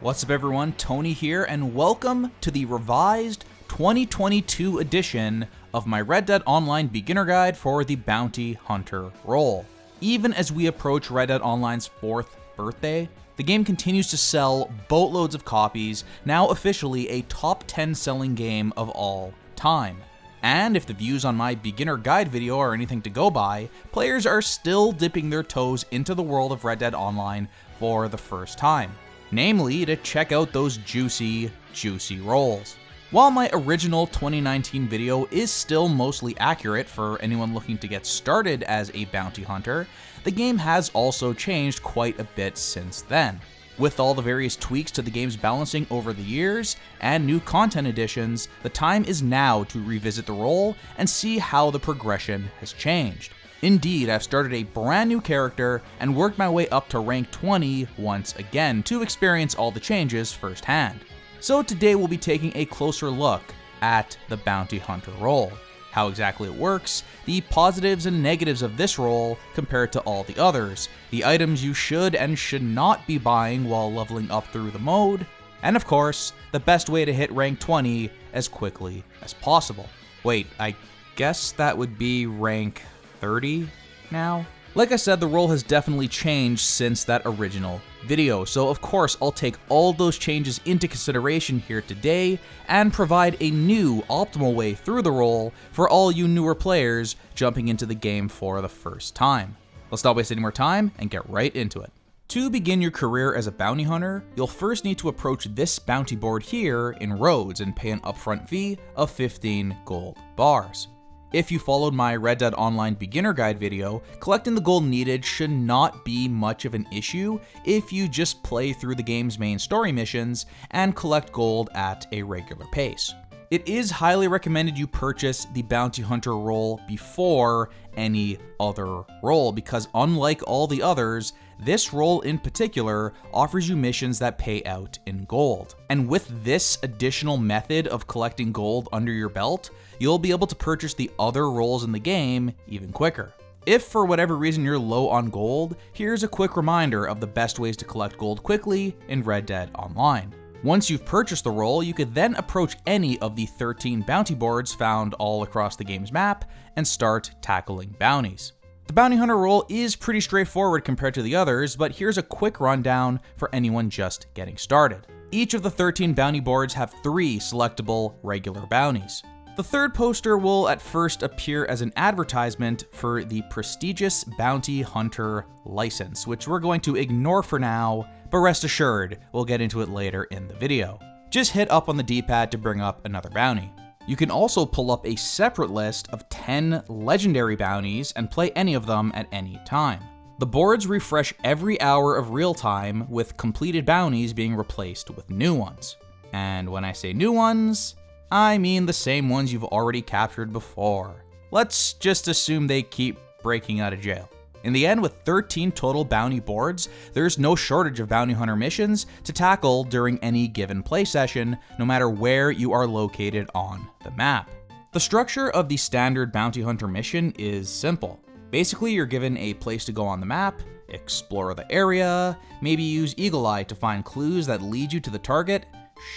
What's up everyone, Tony here, and welcome to the revised 2022 edition of my Red Dead Online beginner guide for the Bounty Hunter role. Even as we approach Red Dead Online's 4th birthday, the game continues to sell boatloads of copies, now officially a top 10 selling game of all time. And if the views on my beginner guide video are anything to go by, players are still dipping their toes into the world of Red Dead Online for the first time. Namely, to check out those juicy rolls. While my original 2019 video is still mostly accurate for anyone looking to get started as a bounty hunter, the game has also changed quite a bit since then. With all the various tweaks to the game's balancing over the years and new content additions, the time is now to revisit the role and see how the progression has changed. Indeed, I've started a brand new character and worked my way up to rank 20 once again to experience all the changes firsthand. So today we'll be taking a closer look at the bounty hunter role, how exactly it works, the positives and negatives of this role compared to all the others, the items you should and should not be buying while leveling up through the mode, and of course, the best way to hit rank 20 as quickly as possible. Wait, I guess that would be rank 30 now? Like I said, the role has definitely changed since that original video, so of course I'll take all those changes into consideration here today and provide a new optimal way through the role for all you newer players jumping into the game for the first time. Let's not waste any more time and get right into it. To begin your career as a bounty hunter, you'll first need to approach this bounty board here in Rhodes and pay an upfront fee of 15 gold bars. If you followed my Red Dead Online beginner guide video, collecting the gold needed should not be much of an issue if you just play through the game's main story missions and collect gold at a regular pace. It is highly recommended you purchase the bounty hunter role before any other role because unlike all the others, this role in particular offers you missions that pay out in gold. And with this additional method of collecting gold under your belt, you'll be able to purchase the other roles in the game even quicker. If for whatever reason you're low on gold, here's a quick reminder of the best ways to collect gold quickly in Red Dead Online. Once you've purchased the role, you could then approach any of the 13 bounty boards found all across the game's map and start tackling bounties. The bounty hunter role is pretty straightforward compared to the others, but here's a quick rundown for anyone just getting started. Each of the 13 bounty boards have 3 selectable regular bounties. The third poster will at first appear as an advertisement for the prestigious Bounty Hunter license, which we're going to ignore for now, but rest assured, we'll get into it later in the video. Just hit up on the D-pad to bring up another bounty. You can also pull up a separate list of 10 legendary bounties and play any of them at any time. The boards refresh every hour of real time, with completed bounties being replaced with new ones. And when I say new ones, I mean the same ones you've already captured before. Let's just assume they keep breaking out of jail. In the end, with 13 total bounty boards, there's no shortage of bounty hunter missions to tackle during any given play session, no matter where you are located on the map. The structure of the standard bounty hunter mission is simple. Basically, you're given a place to go on the map, explore the area, maybe use Eagle Eye to find clues that lead you to the target,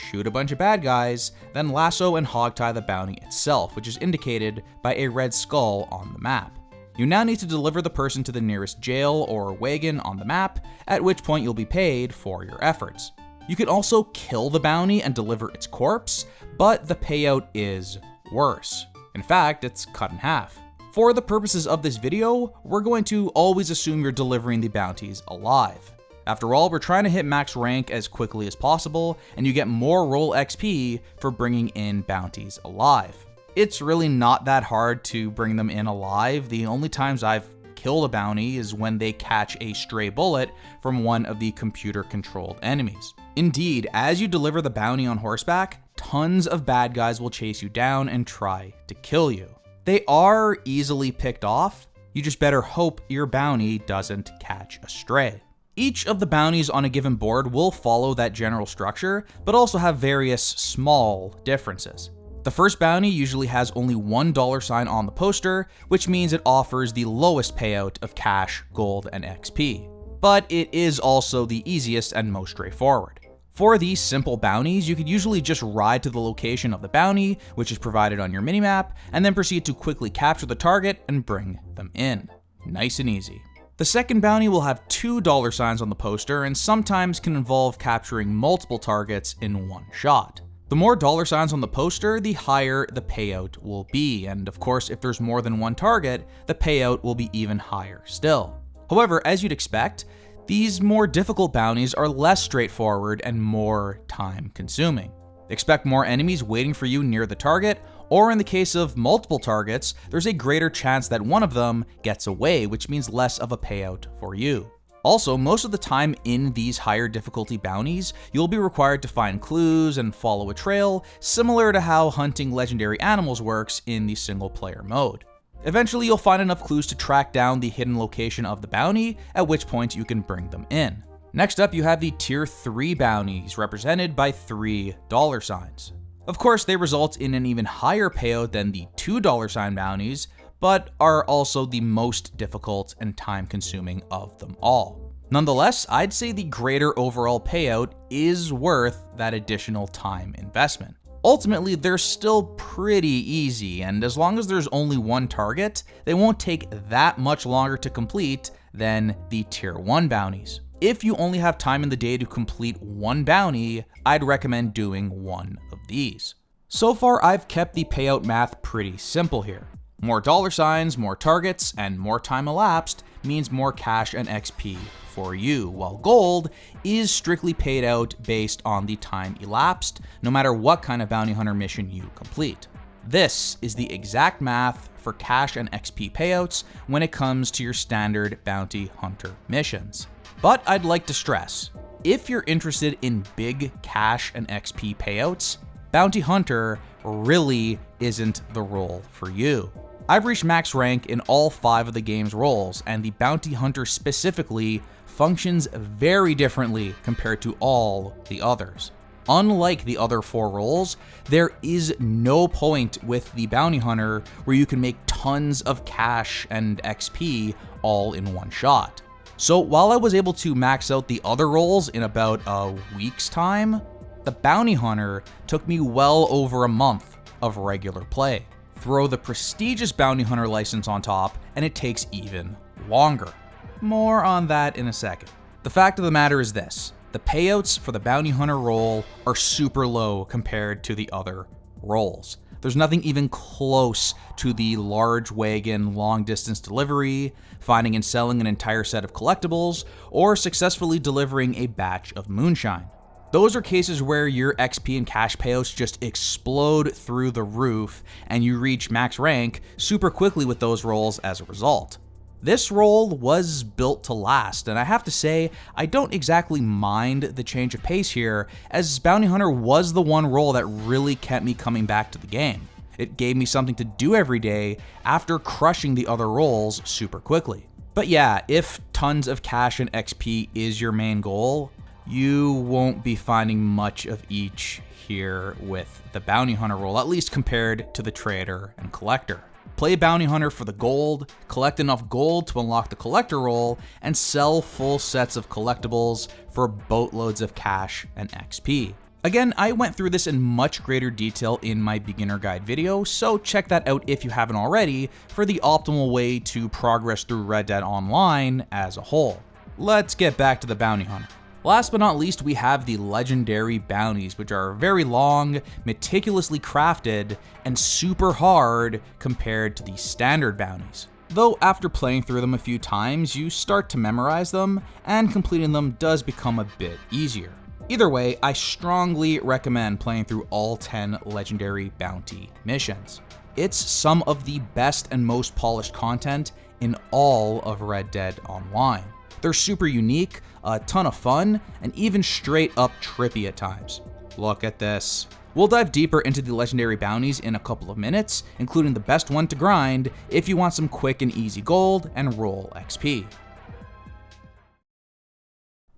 shoot a bunch of bad guys, then lasso and hogtie the bounty itself, which is indicated by a red skull on the map. You now need to deliver the person to the nearest jail or wagon on the map, at which point you'll be paid for your efforts. You can also kill the bounty and deliver its corpse, but the payout is worse. In fact, it's cut in half. For the purposes of this video, we're going to always assume you're delivering the bounties alive. After all, we're trying to hit max rank as quickly as possible, and you get more role XP for bringing in bounties alive. It's really not that hard to bring them in alive. The only times I've killed a bounty is when they catch a stray bullet from one of the computer-controlled enemies. Indeed, as you deliver the bounty on horseback, tons of bad guys will chase you down and try to kill you. They are easily picked off, you just better hope your bounty doesn't catch a stray. Each of the bounties on a given board will follow that general structure, but also have various small differences. The first bounty usually has only $1 sign on the poster, which means it offers the lowest payout of cash, gold, and XP. But it is also the easiest and most straightforward. For these simple bounties, you could usually just ride to the location of the bounty, which is provided on your minimap, and then proceed to quickly capture the target and bring them in. Nice and easy. The second bounty will have $2 on the poster and sometimes can involve capturing multiple targets in one shot. The more $signs on the poster, the higher the payout will be, and of course if there's more than one target, the payout will be even higher still. However, as you'd expect, these more difficult bounties are less straightforward and more time consuming. Expect more enemies waiting for you near the target, or in the case of multiple targets, there's a greater chance that one of them gets away, which means less of a payout for you. Also, most of the time in these higher difficulty bounties, you'll be required to find clues and follow a trail, similar to how hunting legendary animals works in the single player mode. Eventually, you'll find enough clues to track down the hidden location of the bounty, at which point you can bring them in. Next up, you have the tier 3 bounties, represented by $3. Of course, they result in an even higher payout than the $2 bounties, but are also the most difficult and time-consuming of them all. Nonetheless, I'd say the greater overall payout is worth that additional time investment. Ultimately, they're still pretty easy, and as long as there's only one target, they won't take that much longer to complete than the tier 1 bounties. If you only have time in the day to complete one bounty, I'd recommend doing one of these. So far, I've kept the payout math pretty simple here. More $signs, more targets, and more time elapsed means more cash and XP for you, while gold is strictly paid out based on the time elapsed, no matter what kind of bounty hunter mission you complete. This is the exact math for cash and XP payouts when it comes to your standard bounty hunter missions. But I'd like to stress, if you're interested in big cash and XP payouts, bounty hunter really isn't the role for you. I've reached max rank in all 5 of the game's roles, and the bounty hunter specifically functions very differently compared to all the others. Unlike the other 4 roles, there is no point with the bounty hunter where you can make tons of cash and XP all in one shot. So while I was able to max out the other roles in about a week's time, the bounty hunter took me well over a month of regular play. Throw the prestigious bounty hunter license on top, and it takes even longer. More on that in a second. The fact of the matter is this: the payouts for the bounty hunter role are super low compared to the other roles. There's nothing even close to the large wagon long distance delivery, finding and selling an entire set of collectibles, or successfully delivering a batch of moonshine. Those are cases where your XP and cash payouts just explode through the roof, and you reach max rank super quickly with those roles as a result. This role was built to last, and I have to say, I don't exactly mind the change of pace here, as Bounty Hunter was the one role that really kept me coming back to the game. It gave me something to do every day after crushing the other roles super quickly. But yeah, if tons of cash and XP is your main goal, you won't be finding much of each here with the Bounty Hunter role, at least compared to the Trader and Collector. Play Bounty Hunter for the gold, collect enough gold to unlock the Collector role, and sell full sets of collectibles for boatloads of cash and XP. Again, I went through this in much greater detail in my beginner guide video, so check that out if you haven't already for the optimal way to progress through Red Dead Online as a whole. Let's get back to the Bounty Hunter. Last but not least, we have the legendary bounties, which are very long, meticulously crafted, and super hard compared to the standard bounties. Though after playing through them a few times, you start to memorize them, and completing them does become a bit easier. Either way, I strongly recommend playing through all 10 legendary bounty missions. It's some of the best and most polished content in all of Red Dead Online. They're super unique, a ton of fun, and even straight up trippy at times. Look at this. We'll dive deeper into the legendary bounties in a couple of minutes, including the best one to grind if you want some quick and easy gold and roll XP.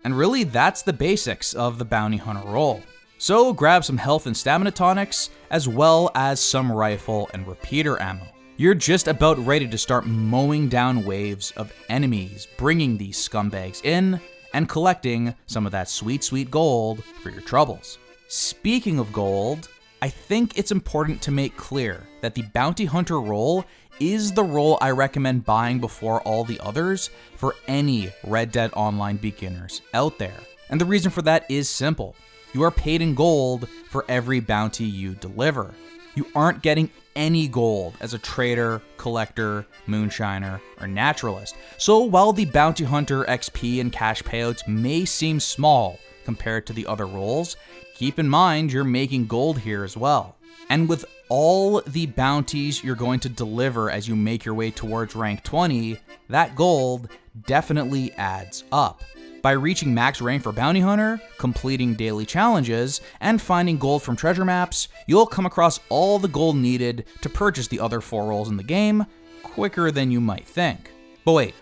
And really, that's the basics of the Bounty Hunter role. So grab some health and stamina tonics, as well as some rifle and repeater ammo. You're just about ready to start mowing down waves of enemies, bringing these scumbags in, and collecting some of that sweet, sweet gold for your troubles. Speaking of gold, I think it's important to make clear that the Bounty Hunter role is the role I recommend buying before all the others for any Red Dead Online beginners out there. And the reason for that is simple. You are paid in gold for every bounty you deliver. You aren't getting any gold as a trader, collector, moonshiner, or naturalist. So while the Bounty Hunter XP and cash payouts may seem small compared to the other roles, keep in mind you're making gold here as well. And with all the bounties you're going to deliver as you make your way towards rank 20, that gold definitely adds up. By reaching max rank for Bounty Hunter, completing daily challenges, and finding gold from treasure maps, you'll come across all the gold needed to purchase the other 4 roles in the game quicker than you might think. But wait,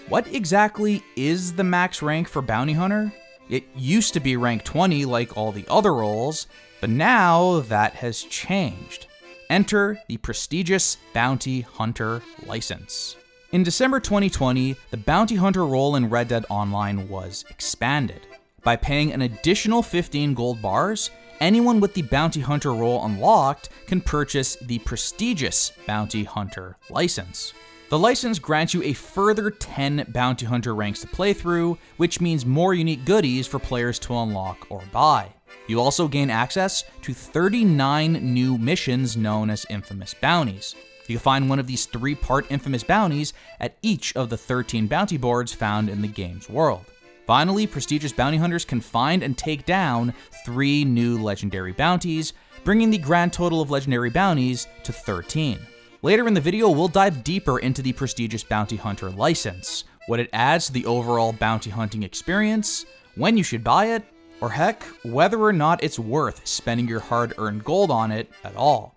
what exactly is the max rank for Bounty Hunter? It used to be rank 20 like all the other roles, but now that has changed. Enter the prestigious Bounty Hunter license. In December 2020, the Bounty Hunter role in Red Dead Online was expanded. By paying an additional 15 gold bars, anyone with the Bounty Hunter role unlocked can purchase the prestigious Bounty Hunter license. The license grants you a further 10 Bounty Hunter ranks to play through, which means more unique goodies for players to unlock or buy. You also gain access to 39 new missions known as Infamous Bounties. You can find one of these 3-part Infamous Bounties at each of the 13 bounty boards found in the game's world. Finally, prestigious bounty hunters can find and take down 3 new legendary bounties, bringing the grand total of legendary bounties to 13. Later in the video, we'll dive deeper into the prestigious Bounty Hunter license, what it adds to the overall bounty hunting experience, when you should buy it, or heck, whether or not it's worth spending your hard-earned gold on it at all.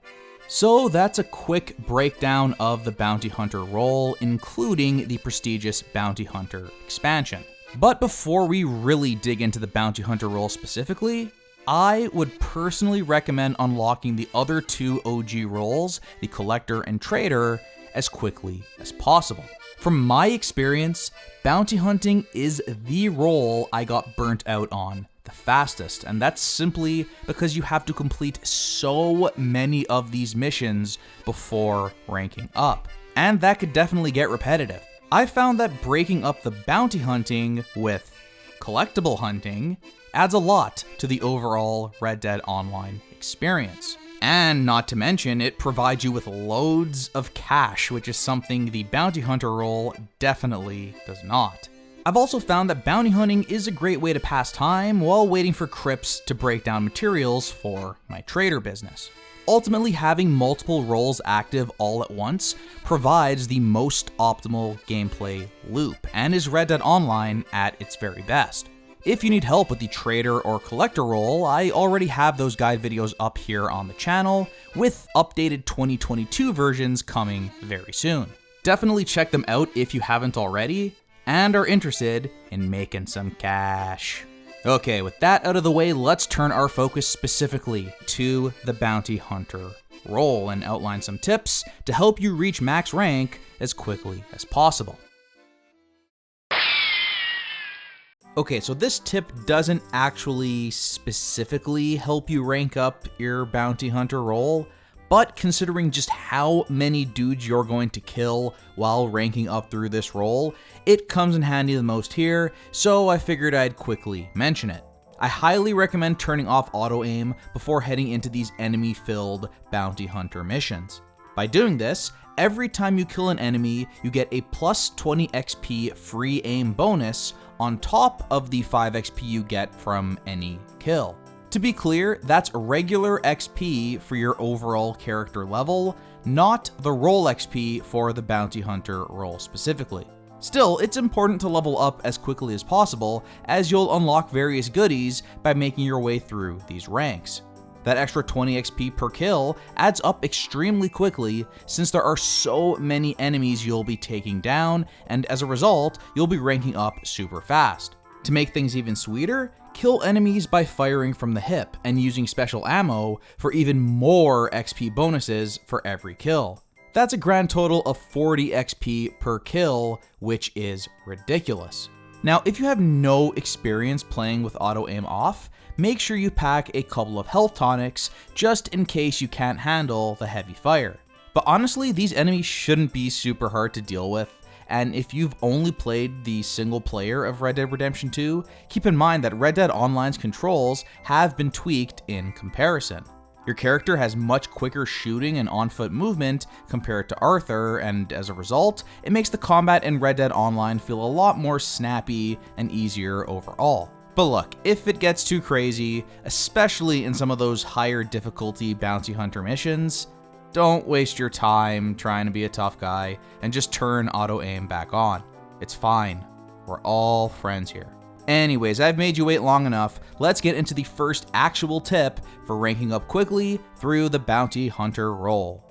So that's a quick breakdown of the Bounty Hunter role, including the prestigious Bounty Hunter expansion. But before we really dig into the Bounty Hunter role specifically, I would personally recommend unlocking the other 2 OG roles, the Collector and Trader, as quickly as possible. From my experience, bounty hunting is the role I got burnt out on the fastest, and that's simply because you have to complete so many of these missions before ranking up, and that could definitely get repetitive. I found that breaking up the bounty hunting with collectible hunting adds a lot to the overall Red Dead Online experience. And not to mention, it provides you with loads of cash, which is something the Bounty Hunter role definitely does not. I've also found that bounty hunting is a great way to pass time while waiting for crypts to break down materials for my trader business. Ultimately, having multiple roles active all at once provides the most optimal gameplay loop, and is Red Dead Online at its very best. If you need help with the trader or collector role, I already have those guide videos up here on the channel, with updated 2022 versions coming very soon. Definitely check them out if you haven't already, and are interested in making some cash. Okay, with that out of the way, let's turn our focus specifically to the Bounty Hunter role and outline some tips to help you reach max rank as quickly as possible. Okay, so this tip doesn't actually specifically help you rank up your Bounty Hunter role, but considering just how many dudes you're going to kill while ranking up through this role, it comes in handy the most here, so I figured I'd quickly mention it. I highly recommend turning off auto aim before heading into these enemy-filled Bounty Hunter missions. By doing this, every time you kill an enemy, you get a plus 20 XP free aim bonus on top of the 5 XP you get from any kill. To be clear, that's regular XP for your overall character level, not the role XP for the Bounty Hunter role specifically. Still, it's important to level up as quickly as possible, as you'll unlock various goodies by making your way through these ranks. That extra 20 XP per kill adds up extremely quickly, since there are so many enemies you'll be taking down, and as a result, you'll be ranking up super fast. To make things even sweeter, kill enemies by firing from the hip and using special ammo for even more XP bonuses for every kill. That's a grand total of 40 XP per kill, which is ridiculous. Now, if you have no experience playing with auto aim off, make sure you pack a couple of health tonics just in case you can't handle the heavy fire. But honestly, these enemies shouldn't be super hard to deal with, and if you've only played the single player of Red Dead Redemption 2, keep in mind that Red Dead Online's controls have been tweaked in comparison. Your character has much quicker shooting and on-foot movement compared to Arthur, and as a result, it makes the combat in Red Dead Online feel a lot more snappy and easier overall. But look, if it gets too crazy, especially in some of those higher difficulty bounty hunter missions, don't waste your time trying to be a tough guy and just turn auto aim back on. It's fine. We're all friends here. Anyways, I've made you wait long enough. Let's get into the first actual tip for ranking up quickly through the bounty hunter role.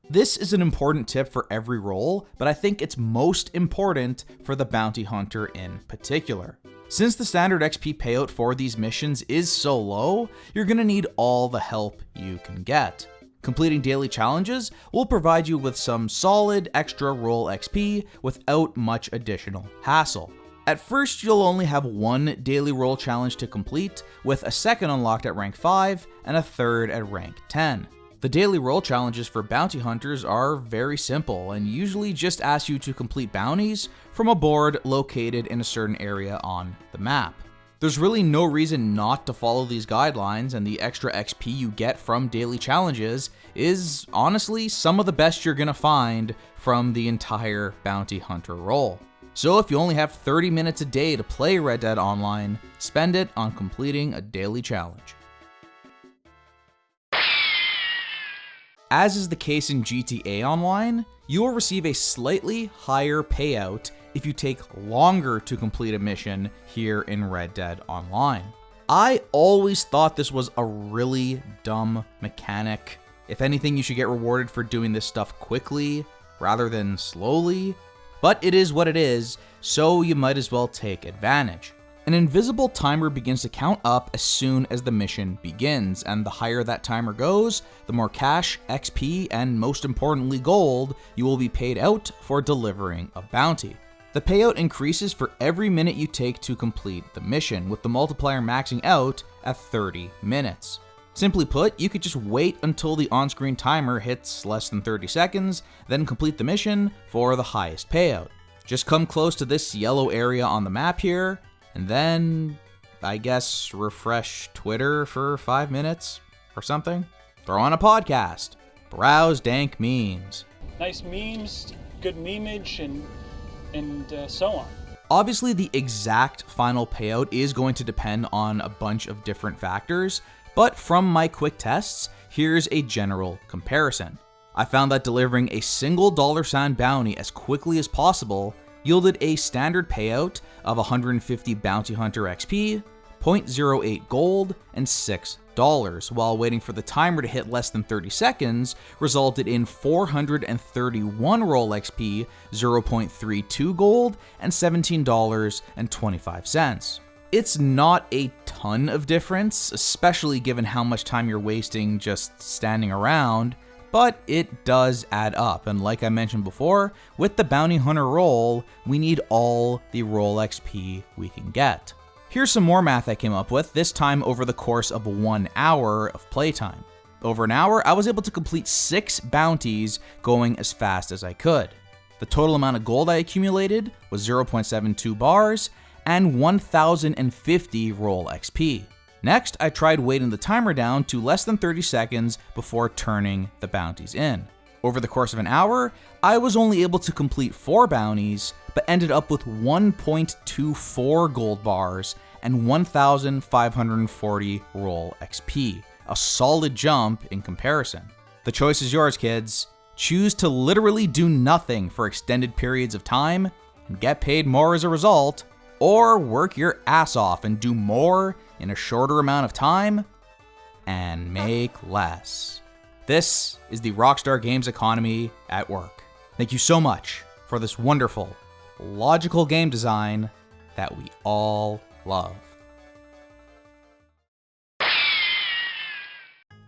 This is an important tip for every role, but I think it's most important for the bounty hunter in particular. Since the standard XP payout for these missions is so low, you're gonna need all the help you can get. Completing daily challenges will provide you with some solid extra role XP without much additional hassle. At first, you'll only have one daily role challenge to complete, with a second unlocked at rank 5 and a third at rank 10. The daily role challenges for bounty hunters are very simple and usually just ask you to complete bounties from a board located in a certain area on the map. There's really no reason not to follow these guidelines, and the extra XP you get from daily challenges is honestly some of the best you're gonna find from the entire bounty hunter role. So if you only have 30 minutes a day to play Red Dead Online, spend it on completing a daily challenge. As is the case in GTA Online, you will receive a slightly higher payout if you take longer to complete a mission here in Red Dead Online. I always thought this was a really dumb mechanic. If anything, you should get rewarded for doing this stuff quickly rather than slowly, but it is what it is, so you might as well take advantage. An invisible timer begins to count up as soon as the mission begins, and the higher that timer goes, the more cash, XP, and most importantly gold you will be paid out for delivering a bounty. The payout increases for every minute you take to complete the mission, with the multiplier maxing out at 30 minutes. Simply put, you could just wait until the on-screen timer hits less than 30 seconds, then complete the mission for the highest payout. Just come close to this yellow area on the map here, and then, I guess, refresh Twitter for 5 minutes or something. Throw on a podcast. Browse dank memes. Nice memes, good memeage, and so on. Obviously, the exact final payout is going to depend on a bunch of different factors, but from my quick tests, here's a general comparison. I found that delivering a single $sign bounty as quickly as possible yielded a standard payout of 150 bounty hunter XP, 0.08 gold, and $6, while waiting for the timer to hit less than 30 seconds resulted in 431 roll XP, 0.32 gold, and $17.25. It's not a ton of difference, especially given how much time you're wasting just standing around, but it does add up, and like I mentioned before, with the bounty hunter role, we need all the roll XP we can get. Here's some more math I came up with, this time over the course of 1 hour of playtime. Over an hour, I was able to complete 6 bounties going as fast as I could. The total amount of gold I accumulated was 0.72 bars and 1,050 roll XP. Next, I tried waiting the timer down to less than 30 seconds before turning the bounties in. Over the course of an hour, I was only able to complete 4 bounties, but ended up with 1.24 gold bars and 1,540 roll XP, a solid jump in comparison. The choice is yours, kids. Choose to literally do nothing for extended periods of time and get paid more as a result, or work your ass off and do more in a shorter amount of time and make less. This is the Rockstar Games economy at work. Thank you so much for this wonderful, logical game design that we all love.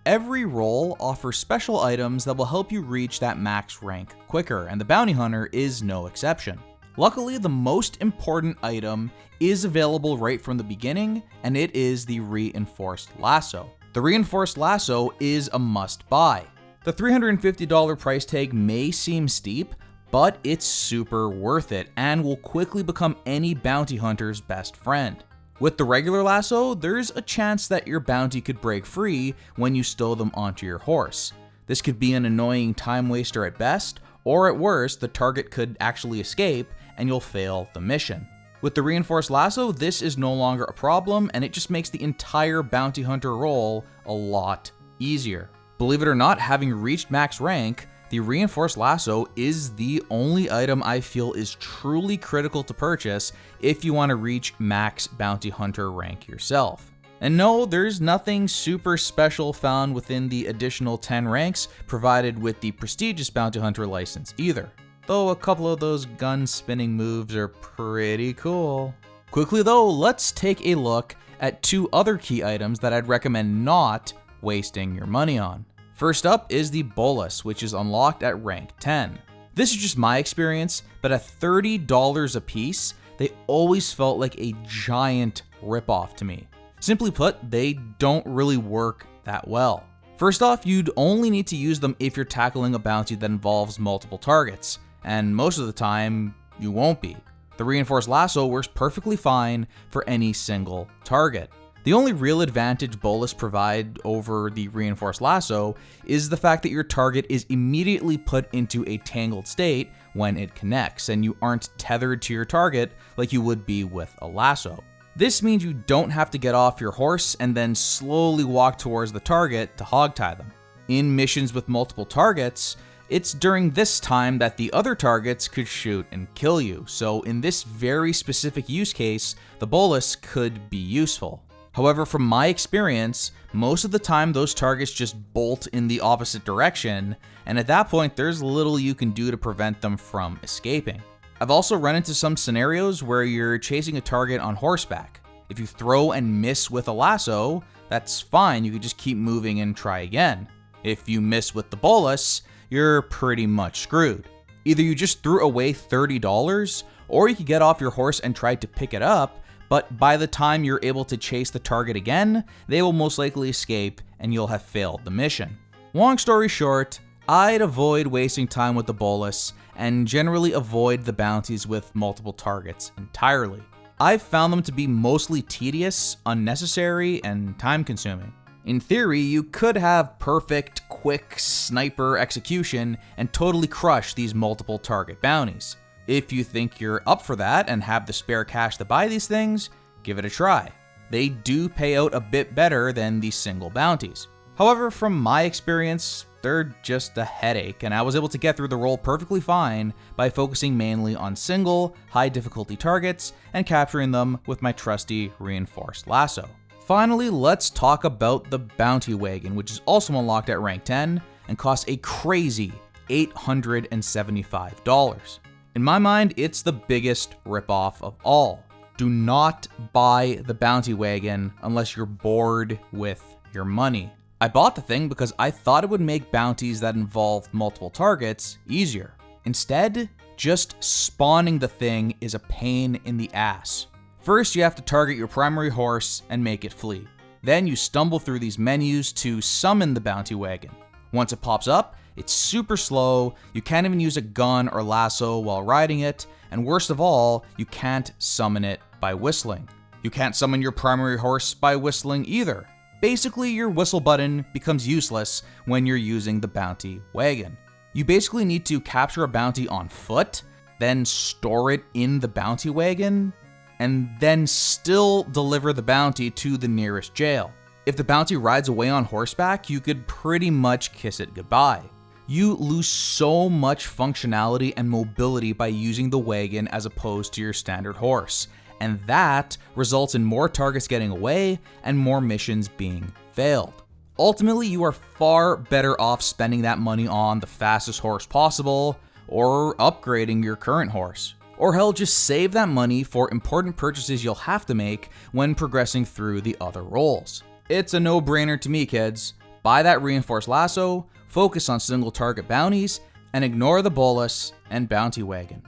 every role offers special items that will help you reach that max rank quicker, and the Bounty Hunter is no exception. Luckily, the most important item is available right from the beginning, and it is the Reinforced Lasso. The Reinforced Lasso is a must-buy. The $350 price tag may seem steep, but it's super worth it and will quickly become any bounty hunter's best friend. With the regular lasso, there's a chance that your bounty could break free when you stow them onto your horse. This could be an annoying time waster at best, or at worst, the target could actually escape and you'll fail the mission. With the Reinforced Lasso, this is no longer a problem, and it just makes the entire bounty hunter role a lot easier. Believe it or not, having reached max rank, the Reinforced Lasso is the only item I feel is truly critical to purchase if you want to reach max bounty hunter rank yourself. And no, there's nothing super special found within the additional 10 ranks provided with the prestigious bounty hunter license either. Though a couple of those gun spinning moves are pretty cool. Quickly though, let's take a look at two other key items that I'd recommend not wasting your money on. First up is the Bolus, which is unlocked at rank 10. This is just my experience, but at $30 a piece, they always felt like a giant ripoff to me. Simply put, they don't really work that well. First off, you'd only need to use them if you're tackling a bounty that involves multiple targets, and most of the time, you won't be. The Reinforced Lasso works perfectly fine for any single target. The only real advantage Bolus provide over the Reinforced Lasso is the fact that your target is immediately put into a tangled state when it connects, and you aren't tethered to your target like you would be with a lasso. This means you don't have to get off your horse and then slowly walk towards the target to hogtie them. In missions with multiple targets, it's during this time that the other targets could shoot and kill you, so in this very specific use case, the Bolus could be useful. However, from my experience, most of the time those targets just bolt in the opposite direction, and at that point there's little you can do to prevent them from escaping. I've also run into some scenarios where you're chasing a target on horseback. If you throw and miss with a lasso, that's fine, you can just keep moving and try again. If you miss with the Bolus, you're pretty much screwed. Either you just threw away $30, or you could get off your horse and try to pick it up, but by the time you're able to chase the target again, they will most likely escape and you'll have failed the mission. Long story short, I'd avoid wasting time with the Bolus and generally avoid the bounties with multiple targets entirely. I've found them to be mostly tedious, unnecessary, and time-consuming. In theory, you could have perfect, quick sniper execution and totally crush these multiple target bounties. If you think you're up for that and have the spare cash to buy these things, give it a try. They do pay out a bit better than the single bounties. However, from my experience, they're just a headache, and I was able to get through the role perfectly fine by focusing mainly on single, high difficulty targets and capturing them with my trusty Reinforced Lasso. Finally, let's talk about the Bounty Wagon, which is also unlocked at rank 10 and costs a crazy $875. In my mind, it's the biggest ripoff of all. Do not buy the Bounty Wagon unless you're bored with your money. I bought the thing because I thought it would make bounties that involve multiple targets easier. Instead, just spawning the thing is a pain in the ass. First, you have to target your primary horse and make it flee. Then you stumble through these menus to summon the Bounty Wagon. Once it pops up, it's super slow, you can't even use a gun or lasso while riding it, and worst of all, you can't summon it by whistling. You can't summon your primary horse by whistling either. Basically, your whistle button becomes useless when you're using the Bounty Wagon. You basically need to capture a bounty on foot, then store it in the Bounty Wagon, and then still deliver the bounty to the nearest jail. If the bounty rides away on horseback, you could pretty much kiss it goodbye. You lose so much functionality and mobility by using the wagon as opposed to your standard horse, and that results in more targets getting away and more missions being failed. Ultimately, you are far better off spending that money on the fastest horse possible, or upgrading your current horse. Or hell, just save that money for important purchases you'll have to make when progressing through the other roles. It's a no-brainer to me, kids. Buy that reinforced lasso, focus on single target bounties, and ignore the bolus and bounty wagon.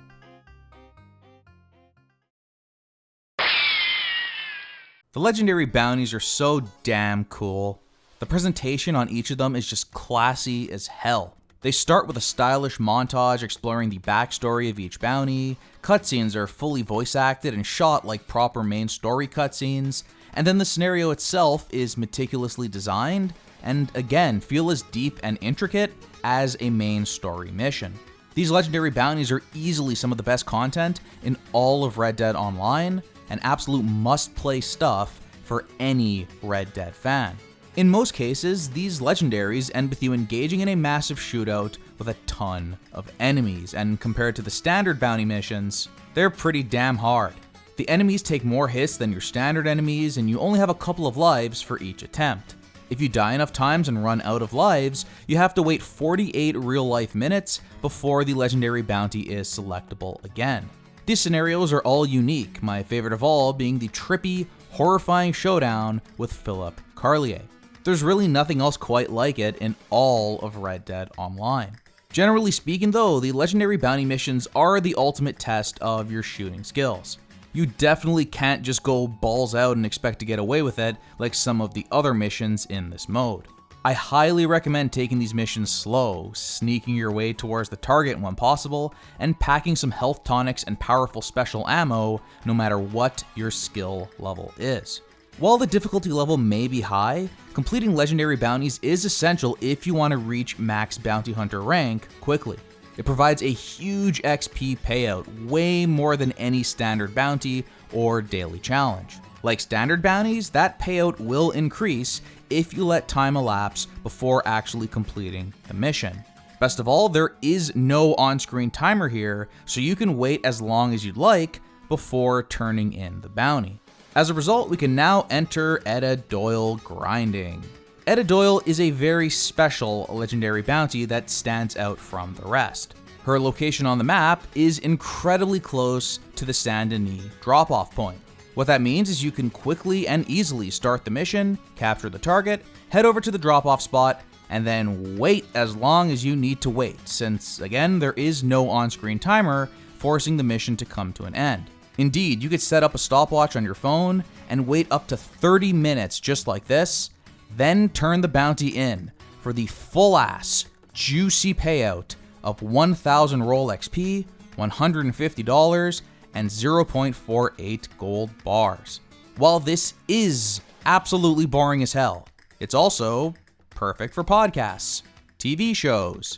The legendary bounties are so damn cool. The presentation on each of them is just classy as hell. They start with a stylish montage exploring the backstory of each bounty, cutscenes are fully voice acted and shot like proper main story cutscenes, and then the scenario itself is meticulously designed and again feel as deep and intricate as a main story mission. These legendary bounties are easily some of the best content in all of Red Dead Online, and absolute must-play stuff for any Red Dead fan. In most cases, these legendaries end with you engaging in a massive shootout with a ton of enemies, and compared to the standard bounty missions, they're pretty damn hard. The enemies take more hits than your standard enemies, and you only have a couple of lives for each attempt. If you die enough times and run out of lives, you have to wait 48 real-life minutes before the legendary bounty is selectable again. These scenarios are all unique, my favorite of all being the trippy, horrifying showdown with Philip Carlier. There's really nothing else quite like it in all of Red Dead Online. Generally speaking though, the legendary bounty missions are the ultimate test of your shooting skills. You definitely can't just go balls out and expect to get away with it like some of the other missions in this mode. I highly recommend taking these missions slow, sneaking your way towards the target when possible, and packing some health tonics and powerful special ammo no matter what your skill level is. While the difficulty level may be high, completing legendary bounties is essential if you want to reach max bounty hunter rank quickly. It provides a huge XP payout, way more than any standard bounty or daily challenge. Like standard bounties, that payout will increase if you let time elapse before actually completing the mission. Best of all, there is no on-screen timer here, so you can wait as long as you'd like before turning in the bounty. As a result, we can now enter Etta Doyle grinding. Etta Doyle is a very special legendary bounty that stands out from the rest. Her location on the map is incredibly close to the Saint Denis drop-off point. What that means is you can quickly and easily start the mission, capture the target, head over to the drop-off spot, and then wait as long as you need to wait, since again, there is no on-screen timer forcing the mission to come to an end. Indeed, you could set up a stopwatch on your phone and wait up to 30 minutes just like this, then turn the bounty in for the full-ass, juicy payout of 1,000 roll XP, $150, and 0.48 gold bars. While this is absolutely boring as hell, it's also perfect for podcasts, TV shows.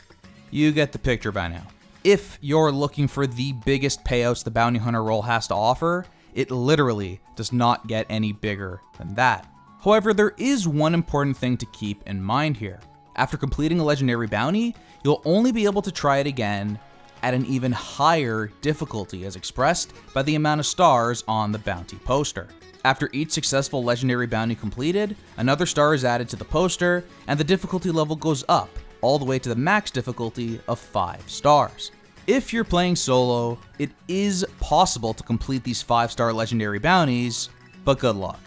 You get the picture by now. If you're looking for the biggest payouts the bounty hunter role has to offer, it literally does not get any bigger than that. However, there is one important thing to keep in mind here. After completing a legendary bounty, you'll only be able to try it again at an even higher difficulty as expressed by the amount of stars on the bounty poster. After each successful legendary bounty completed, another star is added to the poster, and the difficulty level goes up, all the way to the max difficulty of 5 stars. If you're playing solo, it is possible to complete these 5-star legendary bounties, but good luck.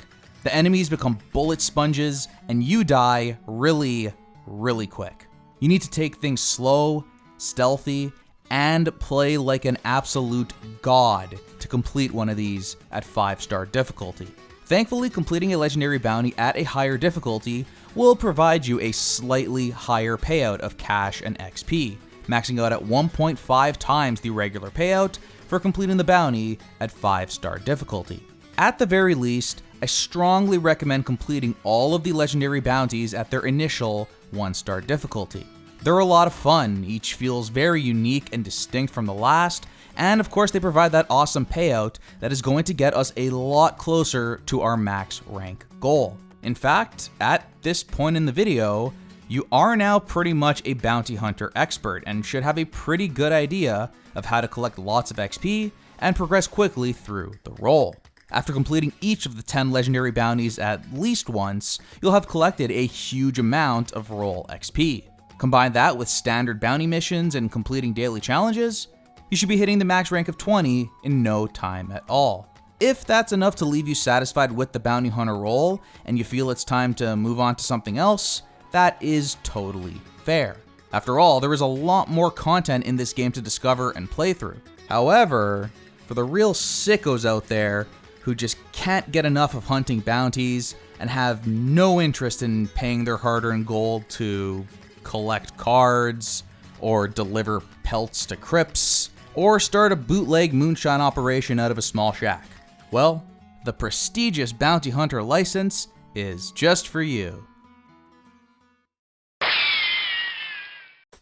The enemies become bullet sponges, and you die really, really quick. You need to take things slow, stealthy, and play like an absolute god to complete one of these at 5-star difficulty. Thankfully, completing a legendary bounty at a higher difficulty will provide you a slightly higher payout of cash and XP, maxing out at 1.5 times the regular payout for completing the bounty at 5-star difficulty. At the very least, I strongly recommend completing all of the legendary bounties at their initial 1-star difficulty. They're a lot of fun, each feels very unique and distinct from the last, and of course they provide that awesome payout that is going to get us a lot closer to our max rank goal. In fact, at this point in the video, you are now pretty much a bounty hunter expert and should have a pretty good idea of how to collect lots of XP and progress quickly through the role. After completing each of the 10 legendary bounties at least once, you'll have collected a huge amount of roll XP. Combine that with standard bounty missions and completing daily challenges, you should be hitting the max rank of 20 in no time at all. If that's enough to leave you satisfied with the bounty hunter role and you feel it's time to move on to something else, that is totally fair. After all, there is a lot more content in this game to discover and play through. However, for the real sickos out there who just can't get enough of hunting bounties and have no interest in paying their hard-earned gold to collect cards, or deliver pelts to crypts, or start a bootleg moonshine operation out of a small shack, well, the prestigious Bounty Hunter license is just for you.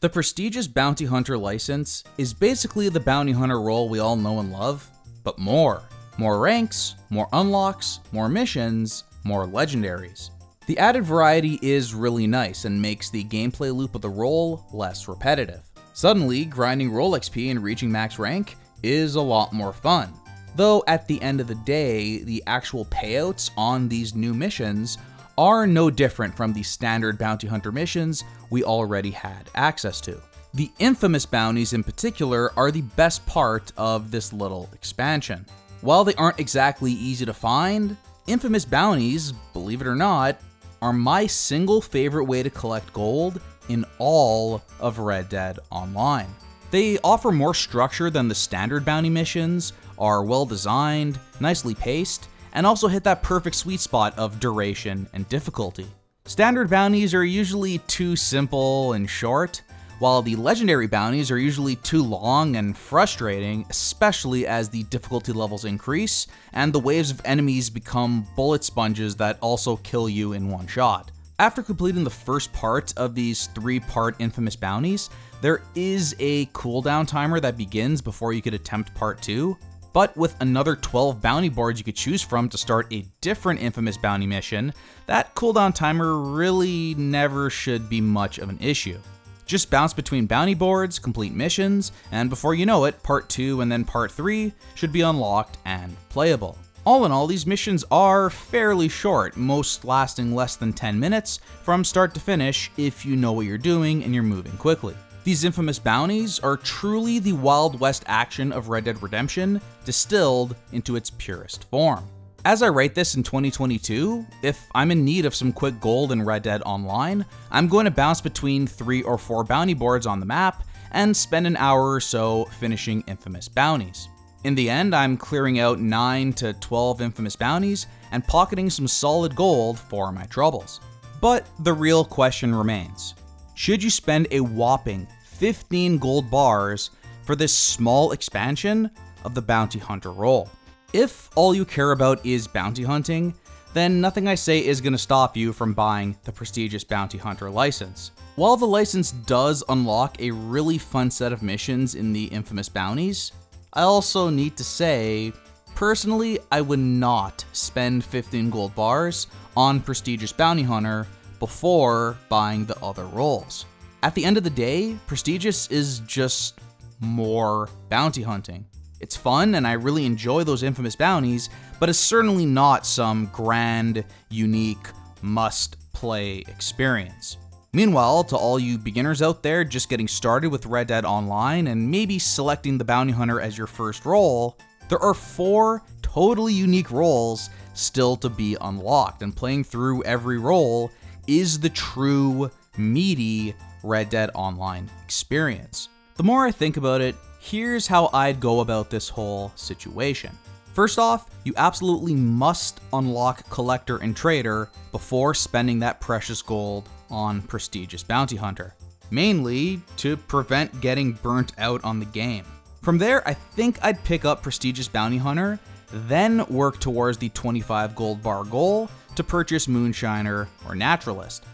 The prestigious Bounty Hunter license is basically the bounty hunter role we all know and love, but more. More ranks, more unlocks, more missions, more legendaries. The added variety is really nice and makes the gameplay loop of the role less repetitive. Suddenly, grinding role XP and reaching max rank is a lot more fun. Though at the end of the day, the actual payouts on these new missions are no different from the standard bounty hunter missions we already had access to. The infamous bounties in particular are the best part of this little expansion. While they aren't exactly easy to find, infamous bounties, believe it or not, are my single favorite way to collect gold in all of Red Dead Online. They offer more structure than the standard bounty missions, are well designed, nicely paced, and also hit that perfect sweet spot of duration and difficulty. Standard bounties are usually too simple and short, while the legendary bounties are usually too long and frustrating, especially as the difficulty levels increase and the waves of enemies become bullet sponges that also kill you in one shot. After completing the first part of these 3-part infamous bounties, there is a cooldown timer that begins before you could attempt part 2, but with another 12 bounty boards you could choose from to start a different infamous bounty mission, that cooldown timer really never should be much of an issue. Just bounce between bounty boards, complete missions, and before you know it, part 2 and then part 3 should be unlocked and playable. All in all, these missions are fairly short, most lasting less than 10 minutes from start to finish if you know what you're doing and you're moving quickly. These infamous bounties are truly the Wild West action of Red Dead Redemption, distilled into its purest form. As I write this in 2022, if I'm in need of some quick gold in Red Dead Online, I'm going to bounce between 3 or 4 bounty boards on the map and spend an hour or so finishing infamous bounties. In the end, I'm clearing out 9 to 12 infamous bounties and pocketing some solid gold for my troubles. But the real question remains, should you spend a whopping 15 gold bars for this small expansion of the Bounty Hunter role? If all you care about is bounty hunting, then nothing I say is going to stop you from buying the prestigious Bounty Hunter license. While the license does unlock a really fun set of missions in the infamous bounties, I also need to say, personally, I would not spend 15 gold bars on prestigious Bounty Hunter before buying the other roles. At the end of the day, prestigious is just more bounty hunting. It's fun and I really enjoy those infamous bounties, but it's certainly not some grand, unique, must-play experience. Meanwhile, to all you beginners out there just getting started with Red Dead Online and maybe selecting the Bounty Hunter as your first role, there are 4 totally unique roles still to be unlocked, and playing through every role is the true, meaty Red Dead Online experience. The more I think about it, here's how I'd go about this whole situation. First off, you absolutely must unlock Collector and Trader before spending that precious gold on prestigious Bounty Hunter, mainly to prevent getting burnt out on the game. From there, I think I'd pick up prestigious Bounty Hunter, then work towards the 25 gold bar goal to purchase Moonshiner or Naturalist.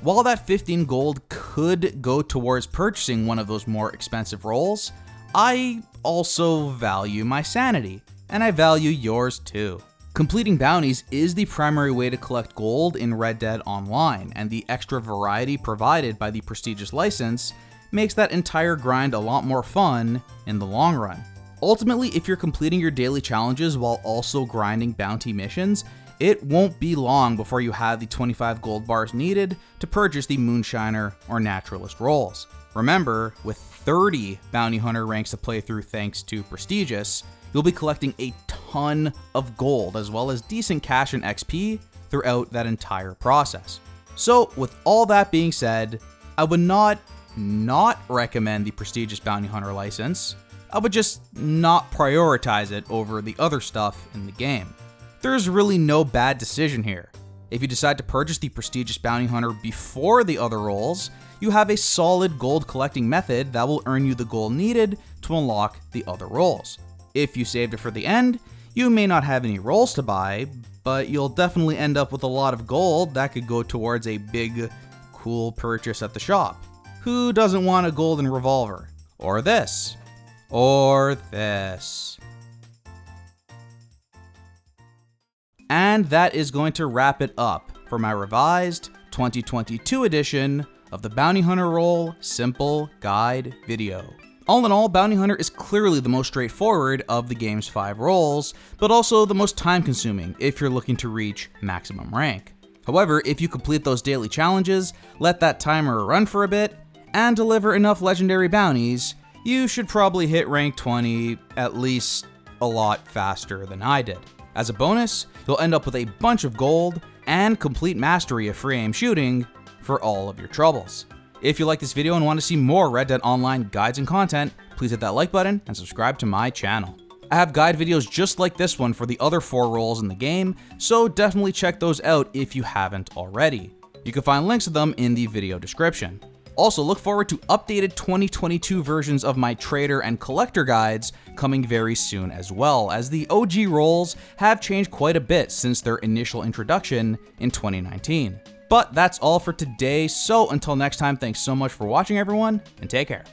While that 15 gold could go towards purchasing one of those more expensive roles, I also value my sanity, and I value yours too. Completing bounties is the primary way to collect gold in Red Dead Online, and the extra variety provided by the prestigious license makes that entire grind a lot more fun in the long run. Ultimately, if you're completing your daily challenges while also grinding bounty missions, it won't be long before you have the 25 gold bars needed to purchase the Moonshiner or Naturalist roles. Remember, with 30 Bounty Hunter ranks to play through thanks to Prestigious, you'll be collecting a ton of gold as well as decent cash and XP throughout that entire process. So with all that being said, I would not recommend the prestigious bounty hunter license. I would just not prioritize it over the other stuff in the game. There's really no bad decision here. If you decide to purchase the prestigious bounty hunter before the other roles, you have a solid gold collecting method that will earn you the gold needed to unlock the other roles. If you saved it for the end, you may not have any roles to buy, but you'll definitely end up with a lot of gold that could go towards a big, cool purchase at the shop. Who doesn't want a golden revolver? Or this? Or this? And that is going to wrap it up for my revised 2022 edition of the Bounty Hunter Role Simple Guide video. All in all, Bounty Hunter is clearly the most straightforward of the game's 5 roles, but also the most time consuming if you're looking to reach maximum rank. However, if you complete those daily challenges, let that timer run for a bit, and deliver enough legendary bounties, you should probably hit rank 20 at least a lot faster than I did. As a bonus, you'll end up with a bunch of gold and complete mastery of free aim shooting for all of your troubles. If you like this video and want to see more Red Dead Online guides and content, please hit that like button and subscribe to my channel. I have guide videos just like this one for the other 4 roles in the game, so definitely check those out if you haven't already. You can find links to them in the video description. Also, look forward to updated 2022 versions of my trader and collector guides coming very soon as well, as the OG roles have changed quite a bit since their initial introduction in 2019. But that's all for today, so until next time, thanks so much for watching everyone, and take care.